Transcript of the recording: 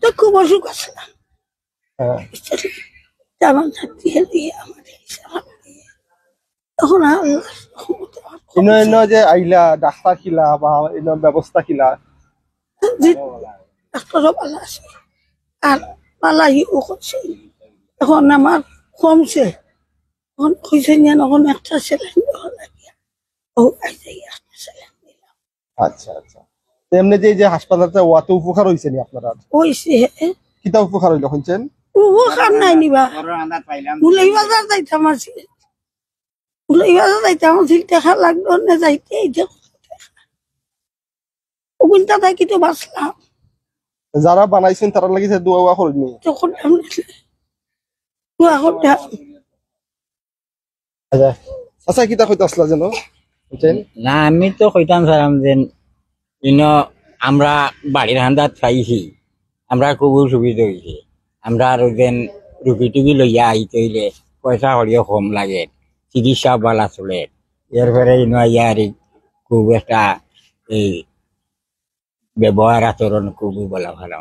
তো খুব অসুখ আসলাম হ্যাঁ তেমন দিয়ে দিয়ে আমাদের তখন আল্লাহ ইন যে আইলা ডাক্তার খিলা বা ইন ব্যবস্থা খিলা ডাক্তারও ভালো আছে আর পালাইও করছে এখন আমার কমছে এখন কইছে এখন একটা স্যালাইন দেওয়া লাগে ও আইসে একটা স্যালাইন দিলাম আচ্ছা আচ্ছা এমনি যে হাসপাতালটা ওয়াতে উপকার হয়েছে নি আপনারা ওইছে কিতা উপকার হইলো শুনছেন উপকার নাই নিবা মুলাই বাজার যাইতাম আছি মুলাই বাজার যাইতাম ঠিক দেখা লাগলো না যাইতে এই যে ওগুনটা থাকি তো বাঁচলাম যারা বানাইছেন তারা লাগিছে দোয়া করেনি তখন আমি দোয়া করতাম আচ্ছা আচ্ছা কিতা কইতে আসলা যেন বুঝছেন না আমি তো কইতাম স্যারাম যে আমরা বাড়ির হান্দাত পাইছি আমরা খুব সুবিধা হয়েছে আমরা আর যেন রুগী টুগি লইয়া আইতে হইলে পয়সা হলেও কম লাগে চিকিৎসা বালা চলে এরপরে ইয়ার খুব একটা এই ব্যবহার আচরণ খুবই বলা ভালো